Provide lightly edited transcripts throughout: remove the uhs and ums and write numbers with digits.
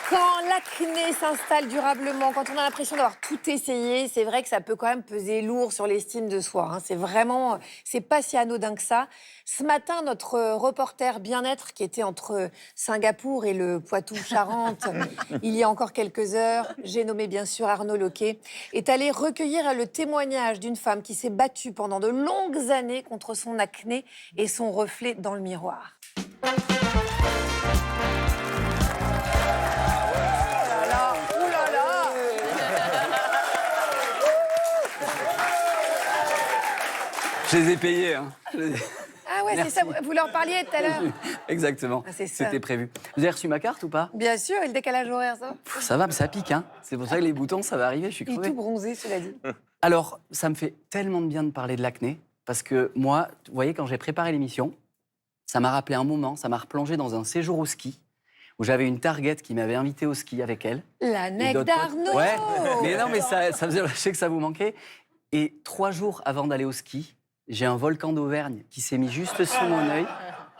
Quand l'acné s'installe durablement, quand on a l'impression d'avoir tout essayé, c'est vrai que ça peut quand même peser lourd sur l'estime de soi. C'est vraiment, c'est pas si anodin que ça. Ce matin, notre reporter bien-être, qui était entre Singapour et le Poitou-Charentes, il y a encore quelques heures, j'ai nommé bien sûr Arnaud Loquet, est allé recueillir le témoignage d'une femme qui s'est battue pendant de longues années contre son acné et son reflet dans le miroir. Je les ai payés. Hein. Ah ouais, c'est ça, vous leur parliez tout à l'heure. Exactement, Ah, c'est ça. C'était prévu. Vous avez reçu ma carte ou pas? Bien sûr, et le décalage horaire, ça. Ça va, mais ça pique. Hein. C'est pour ça que les boutons, ça va arriver, je suis Il est crevé. tout bronzé, cela dit. Alors, ça me fait tellement de bien de parler de l'acné, parce que moi, vous voyez, quand j'ai préparé l'émission, ça m'a rappelé un moment, ça m'a replongé dans un séjour au ski, où j'avais une target qui m'avait invité au ski avec elle. La Et neige d'autres potes. d'Arnaud. Ouais, mais non, mais ça faisait, je sais que ça vous manquait. Et 3 jours avant d'aller au ski, j'ai un volcan d'Auvergne qui s'est mis juste sous mon œil.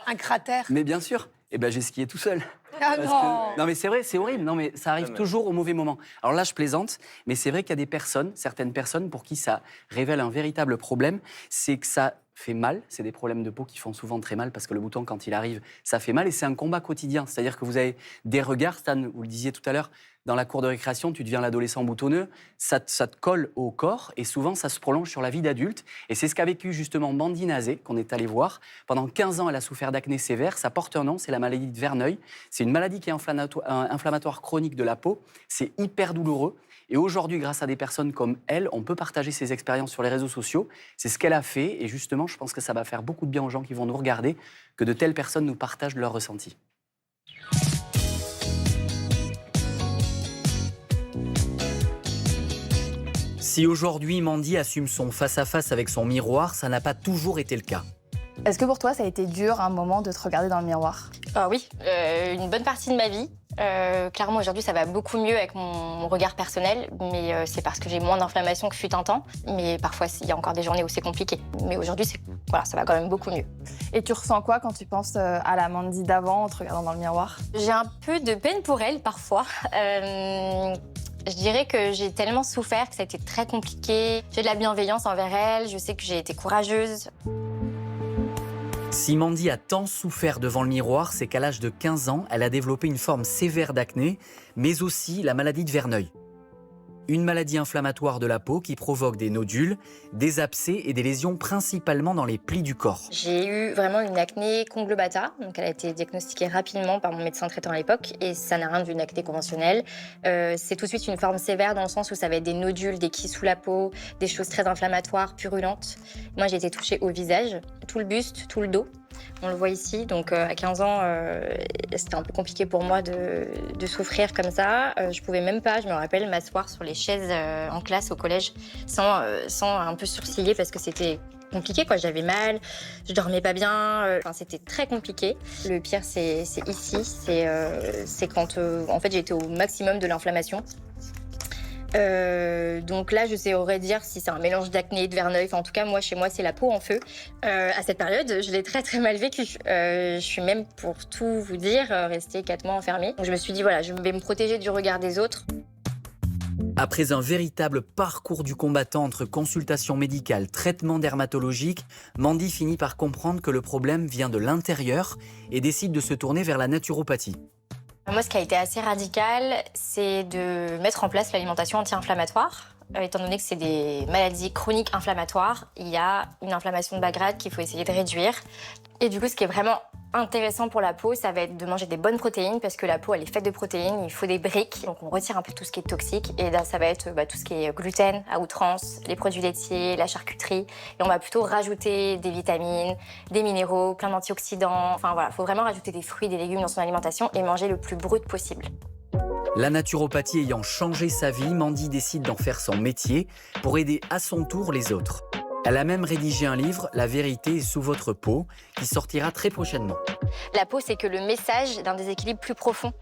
Un cratère. Mais bien sûr, eh ben, j'ai skié tout seul. Ah Parce que- non. Non mais c'est vrai, c'est horrible. Non mais ça arrive toujours au mauvais moment. Alors là, je plaisante, mais c'est vrai qu'il y a des personnes, certaines personnes pour qui ça révèle un véritable problème, c'est que ça fait mal. C'est des problèmes de peau qui font souvent très mal parce que le bouton, quand il arrive, ça fait mal et c'est un combat quotidien. C'est-à-dire que vous avez des regards, Stan, vous le disiez tout à l'heure, dans la cour de récréation, tu deviens l'adolescent boutonneux, ça te colle au corps et souvent ça se prolonge sur la vie d'adulte. Et c'est ce qu'a vécu justement Mandy Nazé, qu'on est allé voir. Pendant 15 ans, elle a souffert d'acné sévère. Ça porte un nom, c'est la maladie de Verneuil. C'est une maladie qui est inflammatoire chronique de la peau. C'est hyper douloureux. Et aujourd'hui, grâce à des personnes comme elle, on peut partager ses expériences sur les réseaux sociaux. C'est ce qu'elle a fait. Et justement, je pense que ça va faire beaucoup de bien aux gens qui vont nous regarder, que de telles personnes nous partagent leurs ressentis. Si aujourd'hui Mandy assume son face-à-face avec son miroir, ça n'a pas toujours été le cas. Est-ce que pour toi, ça a été dur un moment de te regarder dans le miroir? Ah oui, une bonne partie de ma vie. Clairement, aujourd'hui, ça va beaucoup mieux avec mon regard personnel, mais c'est parce que j'ai moins d'inflammation que fut un temps. Mais parfois, il y a encore des journées où c'est compliqué. Mais aujourd'hui, voilà, ça va quand même beaucoup mieux. Et tu ressens quoi quand tu penses à la Mandy d'avant en te regardant dans le miroir? J'ai un peu de peine pour elle, parfois. Je dirais que j'ai tellement souffert que ça a été très compliqué. J'ai de la bienveillance envers elle, je sais que j'ai été courageuse. Si Mandy a tant souffert devant le miroir, c'est qu'à l'âge de 15 ans, elle a développé une forme sévère d'acné, mais aussi la maladie de Verneuil. Une maladie inflammatoire de la peau qui provoque des nodules, des abcès et des lésions principalement dans les plis du corps. J'ai eu vraiment une acné conglobata, donc elle a été diagnostiquée rapidement par mon médecin traitant à l'époque, et ça n'a rien d'une acné conventionnelle. C'est tout de suite une forme sévère dans le sens où ça va être des nodules, des quilles sous la peau, des choses très inflammatoires, purulentes. Moi, j'ai été touchée au visage, tout le buste, tout le dos. On le voit ici, donc à 15 ans, c'était un peu compliqué pour moi de souffrir comme ça. Je pouvais même pas, je me rappelle, m'asseoir sur les chaises en classe au collège sans un peu sourciller parce que c'était compliqué, quoi. J'avais mal, je dormais pas bien, enfin, c'était très compliqué. Le pire, c'est ici, c'est quand en fait, j'ai été au maximum de l'inflammation. Donc là, je saurais dire si c'est un mélange d'acné et de Verneuil. Enfin, en tout cas, moi, chez moi, c'est la peau en feu. À cette période, je l'ai très, très mal vécu. Je suis même, pour tout vous dire, restée 4 mois enfermée. Donc je me suis dit, voilà, je vais me protéger du regard des autres. Après un véritable parcours du combattant entre consultation médicale, traitement dermatologique, Mandy finit par comprendre que le problème vient de l'intérieur et décide de se tourner vers la naturopathie. Moi, ce qui a été assez radical, c'est de mettre en place l'alimentation anti-inflammatoire. Étant donné que c'est des maladies chroniques inflammatoires, il y a une inflammation de bas grade qu'il faut essayer de réduire. Et du coup, ce qui est vraiment intéressant pour la peau, ça va être de manger des bonnes protéines, parce que la peau, elle est faite de protéines, il faut des briques. Donc on retire un peu tout ce qui est toxique, et là, ça va être tout ce qui est gluten à outrance, les produits laitiers, la charcuterie. Et on va plutôt rajouter des vitamines, des minéraux, plein d'antioxydants. Enfin voilà, il faut vraiment rajouter des fruits, des légumes dans son alimentation et manger le plus brut possible. La naturopathie ayant changé sa vie, Mandy décide d'en faire son métier pour aider à son tour les autres. Elle a même rédigé un livre, La vérité est sous votre peau, qui sortira très prochainement. La peau, c'est que le message d'un déséquilibre plus profond,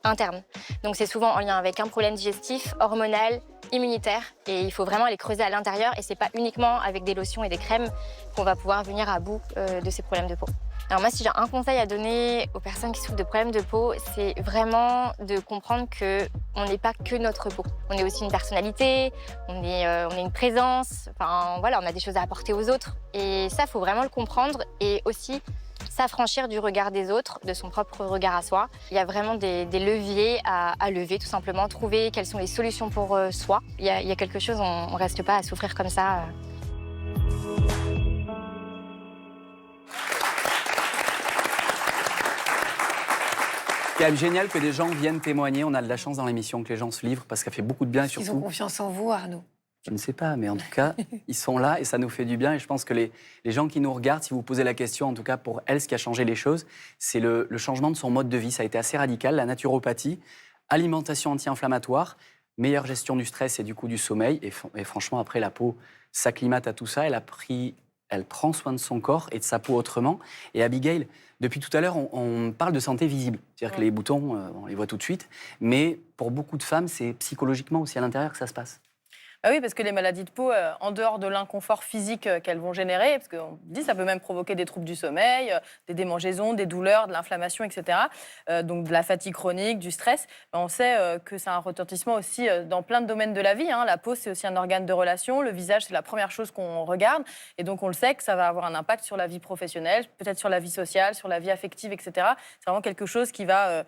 interne. Donc c'est souvent en lien avec un problème digestif, hormonal, immunitaire. Et il faut vraiment aller creuser à l'intérieur. Et c'est pas uniquement avec des lotions et des crèmes qu'on va pouvoir venir à bout de ces problèmes de peau. Alors moi, si j'ai un conseil à donner aux personnes qui souffrent de problèmes de peau, c'est vraiment de comprendre qu'on n'est pas que notre peau. On est aussi une personnalité, on est une présence, enfin voilà, on a des choses à apporter aux autres. Et ça, il faut vraiment le comprendre et aussi s'affranchir du regard des autres, de son propre regard à soi. Il y a vraiment des leviers à lever, tout simplement, trouver quelles sont les solutions pour soi. Il y a quelque chose, on ne reste pas à souffrir comme ça. C'est quand même génial que des gens viennent témoigner. On a de la chance dans l'émission que les gens se livrent parce qu'elle fait beaucoup de bien. Et surtout, Ils ont confiance en vous, Arnaud. je ne sais pas, mais en tout cas, ils sont là et ça nous fait du bien. Et je pense que les gens qui nous regardent, si vous posez la question, en tout cas pour elle, ce qui a changé les choses, c'est le changement de son mode de vie. Ça a été assez radical. La naturopathie, alimentation anti-inflammatoire, meilleure gestion du stress et du coup du sommeil. Et franchement, après, la peau s'acclimate à tout ça. Elle prend soin de son corps et de sa peau autrement. Et Abigail, depuis tout à l'heure, on parle de santé visible. C'est-à-dire que les boutons, on les voit tout de suite. Mais pour beaucoup de femmes, c'est psychologiquement aussi à l'intérieur que ça se passe. Ah oui, parce que les maladies de peau, en dehors de l'inconfort physique qu'elles vont générer, parce qu'on dit ça peut même provoquer des troubles du sommeil, des démangeaisons, des douleurs, de l'inflammation, etc. Donc de la fatigue chronique, du stress. On sait que c'est un retentissement aussi dans plein de domaines de la vie. La peau, c'est aussi un organe de relation. Le visage, c'est la première chose qu'on regarde. Et donc on le sait que ça va avoir un impact sur la vie professionnelle, peut-être sur la vie sociale, sur la vie affective, etc. C'est vraiment quelque chose qui va,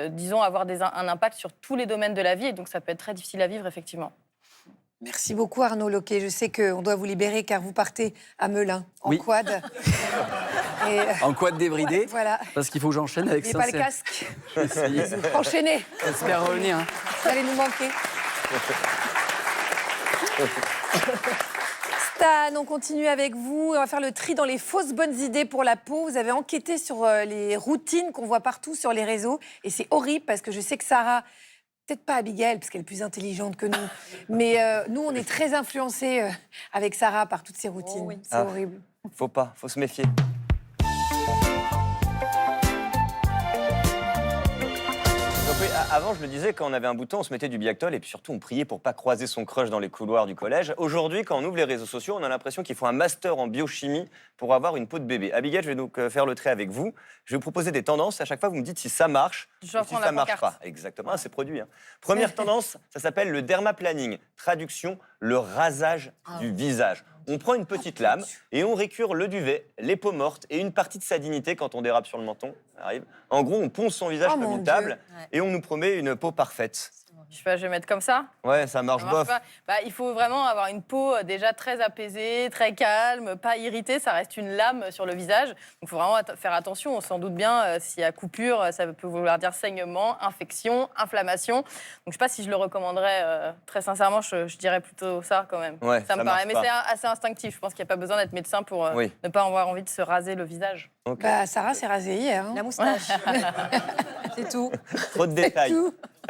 disons, avoir un impact sur tous les domaines de la vie. Et donc ça peut être très difficile à vivre, effectivement. Merci beaucoup Arnaud Loquet. Je sais qu'on doit vous libérer car vous partez à Melun, en Oui. quad. En quad débridé, Voilà. parce qu'il faut que j'enchaîne avec Et ça. pas le casque. Je vais essayer. Enchaînez. J'espère revenir. Hein. Vous allez nous manquer. Stan, on continue avec vous. On va faire le tri dans les fausses bonnes idées pour la peau. Vous avez enquêté sur les routines qu'on voit partout sur les réseaux. Et c'est horrible parce que je sais que Sarah... Peut-être pas Abigail, parce qu'elle est plus intelligente que nous. Mais nous, on est très influencés avec Sarah par toutes ces routines. Oh oui. C'est horrible. Faut se méfier. Donc oui, avant, je le disais, quand on avait un bouton, on se mettait du Biactol et puis surtout, on priait pour pas croiser son crush dans les couloirs du collège. Aujourd'hui, quand on ouvre les réseaux sociaux, on a l'impression qu'il faut un master en biochimie pour avoir une peau de bébé. Abigail, je vais donc faire le trait avec vous. Je vais vous proposer des tendances. À chaque fois, vous me dites si ça marche ou si ça marche pas. Exactement, c'est produit. Première tendance, ça s'appelle le dermaplaning. Traduction, le rasage du visage. On prend une petite lame et on récure le duvet, les peaux mortes et une partie de sa dignité quand on dérape sur le menton. Ça arrive. En gros, on ponce son visage comme une table et on nous promet une peau parfaite. Je sais pas, je vais mettre comme ça. Ouais, ça marche bof. Il faut vraiment avoir une peau déjà très apaisée, très calme, pas irritée. Ça reste une lame sur le visage. Donc, il faut vraiment faire attention. On s'en doute bien, s'il y a coupure, ça peut vouloir dire saignement, infection, inflammation. Donc, je sais pas si je le recommanderais. Très sincèrement, je dirais plutôt ça quand même. Ouais, ça me paraît. Mais c'est assez instinctif. Je pense qu'il n'y a pas besoin d'être médecin pour ne pas avoir envie de se raser le visage. Okay. Sarah s'est rasée hier. La moustache. C'est tout. Trop de détails.